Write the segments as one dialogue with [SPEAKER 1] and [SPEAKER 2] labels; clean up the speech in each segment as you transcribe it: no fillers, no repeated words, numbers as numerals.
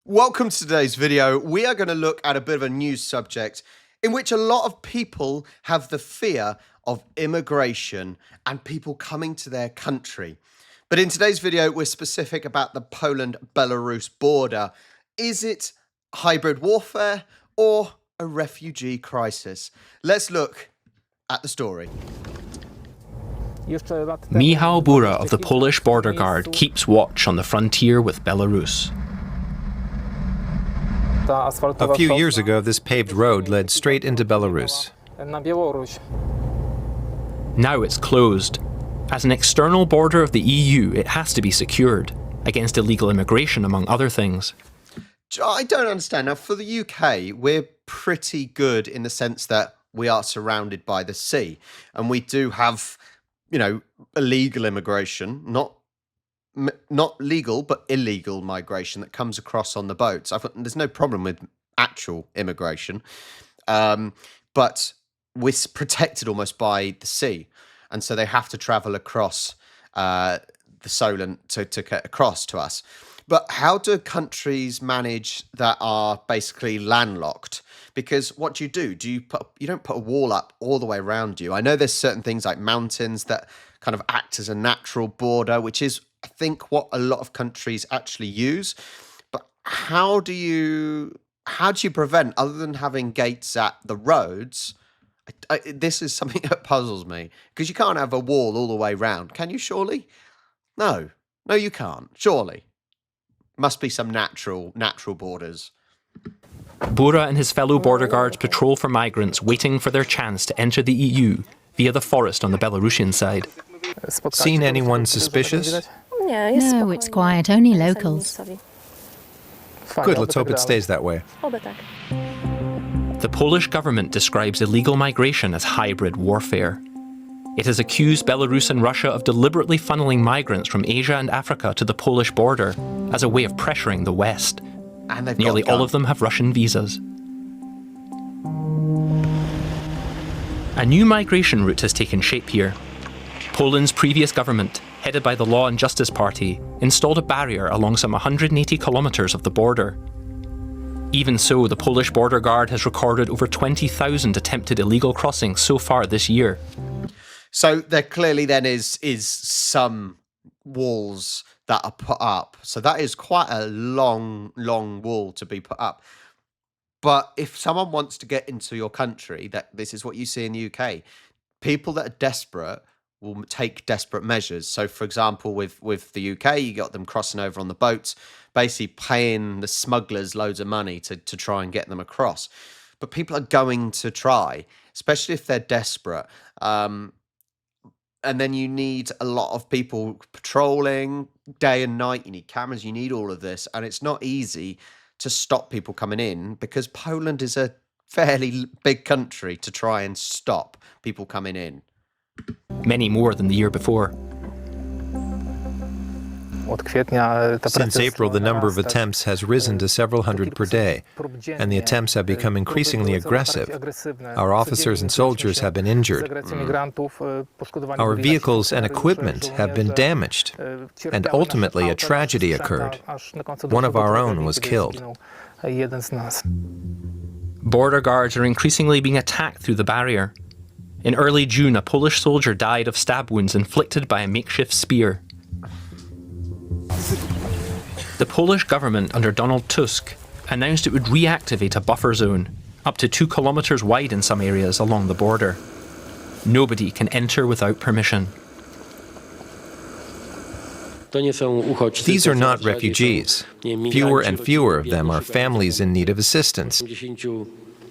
[SPEAKER 1] Welcome to today's video. We are going to look at a bit of a news subject in which a lot of people have the fear of immigration and people coming to their country. But in today's video, we're specific about the Poland-Belarus border. Is it hybrid warfare or a refugee crisis? Let's look at the story.
[SPEAKER 2] Michał Bura of the Polish border guard keeps watch on the frontier with Belarus.
[SPEAKER 3] A few years ago, this paved road led straight into Belarus.
[SPEAKER 2] Now it's closed. As an external border of the EU, it has to be secured against illegal immigration, among other things.
[SPEAKER 1] I don't understand. Now, for the UK, we're pretty good in the sense that we are surrounded by the sea. And we do have, illegal immigration, not legal, but illegal migration that comes across on the boats. There's no problem with actual immigration, but we're protected almost by the sea. And so they have to travel across the Solent to get across to us. But how do countries manage that are basically landlocked? Because what do? You don't put a wall up all the way around you. I know there's certain things like mountains that kind of act as a natural border, which is, I think, what a lot of countries actually use. But how do you prevent, other than having gates at the roads? This is something that puzzles me, because you can't have a wall all the way around, can you? Surely, no, you can't. Surely, must be some natural borders.
[SPEAKER 2] Bura and his fellow border guards patrol for migrants waiting for their chance to enter the EU via the forest on the Belarusian side.
[SPEAKER 3] Seen anyone suspicious?
[SPEAKER 4] No, it's quiet, only locals.
[SPEAKER 3] Good, let's hope it stays that way.
[SPEAKER 2] The Polish government describes illegal migration as hybrid warfare. It has accused Belarus and Russia of deliberately funneling migrants from Asia and Africa to the Polish border as a way of pressuring the West.
[SPEAKER 1] And
[SPEAKER 2] nearly all of them have Russian visas. A new migration route has taken shape here. Poland's previous government, headed by the Law and Justice Party, installed a barrier along some 180 kilometres of the border. Even so, the Polish border guard has recorded over 20,000 attempted illegal crossings so far this year.
[SPEAKER 1] So there clearly then is some walls that are put up. So that is quite a long wall to be put up. But if someone wants to get into your country, this is what you see in the UK, people that are desperate will take desperate measures. So, for example, with the UK, you got them crossing over on the boats, basically paying the smugglers loads of money to try and get them across. But people are going to try, especially if they're desperate. And then you need a lot of people patrolling day and night. You need cameras, you need all of this. And it's not easy to stop people coming in, because Poland is a fairly big country to try and stop people coming in.
[SPEAKER 2] Many more than the year before.
[SPEAKER 3] Since April, the number of attempts has risen to several hundred per day, and the attempts have become increasingly aggressive. Our officers and soldiers have been injured. Our vehicles and equipment have been damaged, and ultimately a tragedy occurred. One of our own was killed.
[SPEAKER 2] Border guards are increasingly being attacked through the barrier. In early June, a Polish soldier died of stab wounds inflicted by a makeshift spear. The Polish government under Donald Tusk announced it would reactivate a buffer zone, up to 2 kilometres wide in some areas along the border. Nobody can enter without permission.
[SPEAKER 3] These are not refugees. Fewer and fewer of them are families in need of assistance. In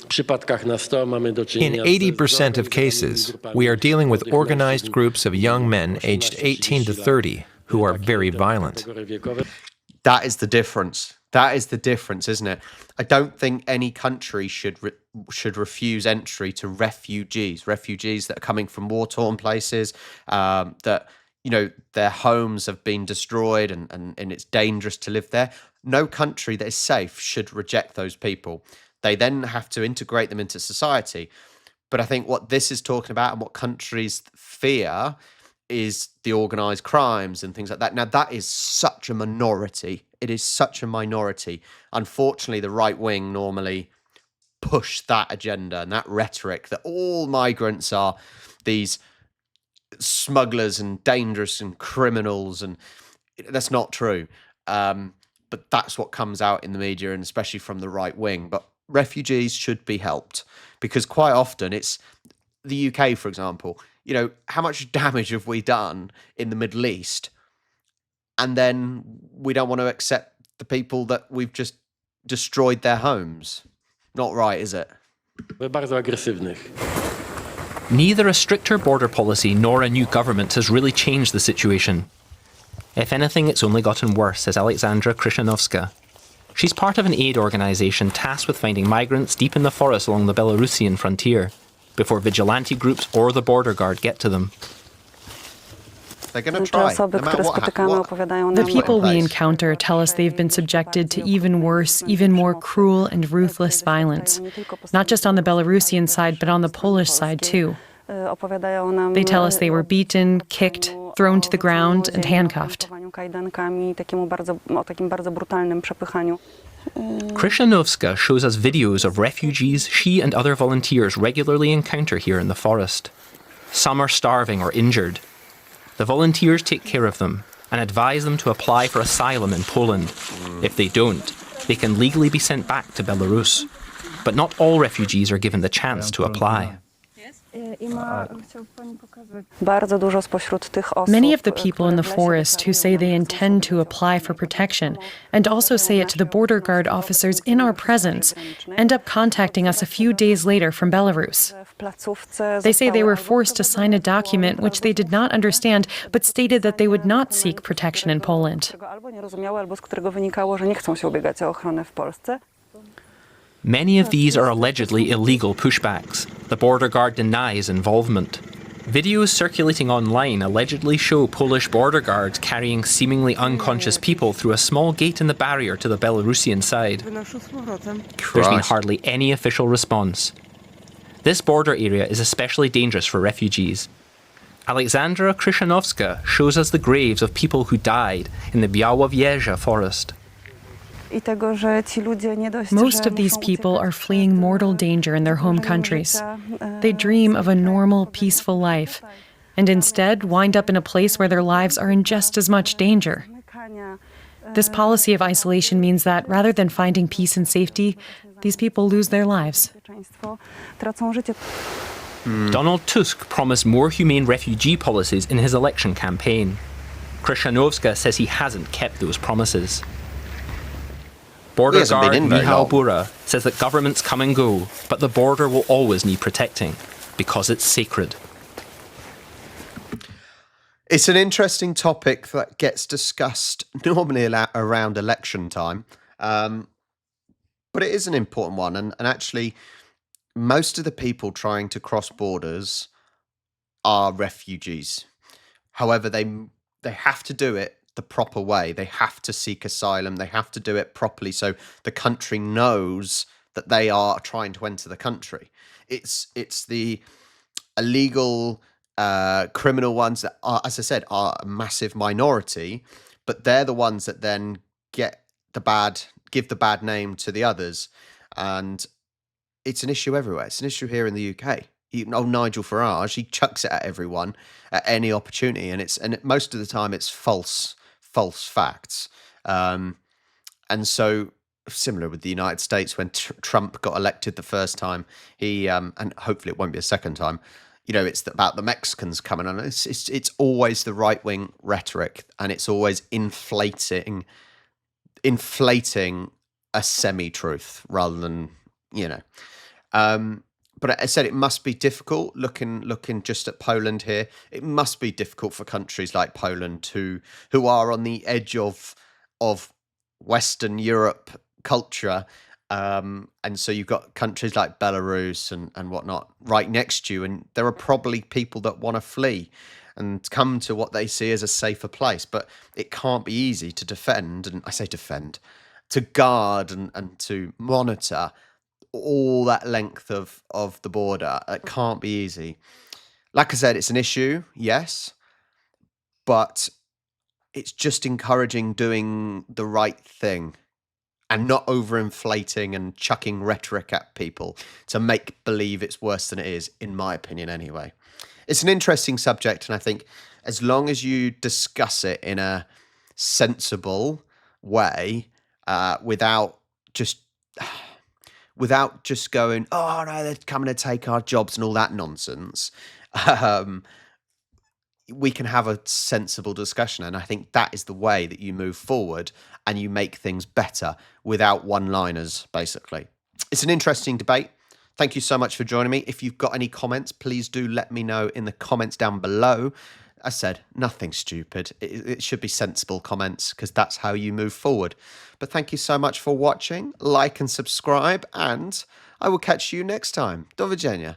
[SPEAKER 3] 80% of cases, we are dealing with organized groups of young men aged 18 to 30 who are very violent.
[SPEAKER 1] That is the difference. That is the difference, isn't it? I don't think any country should refuse entry to refugees that are coming from war-torn places, that their homes have been destroyed and it's dangerous to live there. No country that is safe should reject those people. They then have to integrate them into society. But I think what this is talking about and what countries fear is the organised crimes and things like that. Now, that is such a minority it is such a minority. Unfortunately, the right wing normally push that agenda and that rhetoric that all migrants are these smugglers and dangerous and criminals, and that's not true. But that's what comes out in the media, and especially from the right wing. But refugees should be helped, because quite often it's the UK, for example. How much damage have we done in the Middle East? And then we don't want to accept the people that we've just destroyed their homes. Not right, is it?
[SPEAKER 2] Neither a stricter border policy nor a new government has really changed the situation. If anything, it's only gotten worse, says Alexandra Kryshanovska. She's part of an aid organisation tasked with finding migrants deep in the forest along the Belarusian frontier, before vigilante groups or the border guard get to them.
[SPEAKER 1] They're going to try, no matter what.
[SPEAKER 4] The people we encounter tell us they've been subjected to even worse, even more cruel and ruthless violence. Not just on the Belarusian side, but on the Polish side too. They tell us they were beaten, kicked, thrown to the ground, and handcuffed.
[SPEAKER 2] Kryshanovska shows us videos of refugees she and other volunteers regularly encounter here in the forest. Some are starving or injured. The volunteers take care of them and advise them to apply for asylum in Poland. If they don't, they can legally be sent back to Belarus. But not all refugees are given the chance to apply.
[SPEAKER 4] Many of the people in the forest who say they intend to apply for protection, and also say it to the border guard officers in our presence, end up contacting us a few days later from Belarus. They say they were forced to sign a document which they did not understand, but stated that they would not seek protection in Poland.
[SPEAKER 2] Many of these are allegedly illegal pushbacks. The border guard denies involvement. Videos circulating online allegedly show Polish border guards carrying seemingly unconscious people through a small gate in the barrier to the Belarusian side. There's been hardly any official response. This border area is especially dangerous for refugees. Alexandra Kryshanovska shows us the graves of people who died in the Białowieża forest.
[SPEAKER 4] Most of these people are fleeing mortal danger in their home countries. They dream of a normal, peaceful life, and instead wind up in a place where their lives are in just as much danger. This policy of isolation means that rather than finding peace and safety, these people lose their lives.
[SPEAKER 2] Donald Tusk promised more humane refugee policies in his election campaign. Kryshanovska says he hasn't kept those promises. Border guard Michał Bura says that governments come and go, but the border will always need protecting, because it's sacred.
[SPEAKER 1] It's an interesting topic that gets discussed normally around election time, but it is an important one. And actually, most of the people trying to cross borders are refugees. However, they have to do it the proper way. They have to seek asylum. They have to do it properly so the country knows that they are trying to enter the country. It's the illegal criminal ones that are, as I said, are a massive minority, but they're the ones that then give the bad name to the others. And it's an issue everywhere. It's an issue here in the UK. Nigel Farage, he chucks it at everyone at any opportunity, and most of the time it's false facts. And so similar with the United States, when Trump got elected the first time, he and hopefully it won't be a second time, it's about the Mexicans coming on. It's always the right wing rhetoric, and it's always inflating a semi-truth rather than but I said it must be difficult. Looking just at Poland here, it must be difficult for countries like Poland who are on the edge of Western Europe culture, and so you've got countries like Belarus and whatnot right next to you, and there are probably people that want to flee and come to what they see as a safer place. But it can't be easy to defend, and I say defend, to guard and to monitor all that length of the border. It can't be easy. Like I said, it's an issue, yes, but it's just encouraging doing the right thing and not overinflating and chucking rhetoric at people to make believe it's worse than it is, in my opinion anyway. It's an interesting subject, and I think as long as you discuss it in a sensible way, without just going, oh no, they're coming to take our jobs and all that nonsense, we can have a sensible discussion. And I think that is the way that you move forward and you make things better without one-liners, basically. It's an interesting debate. Thank you so much for joining me. If you've got any comments, please do let me know in the comments down below. I said, nothing stupid. It should be sensible comments, because that's how you move forward. But thank you so much for watching. Like and subscribe, and I will catch you next time. Do widzenia.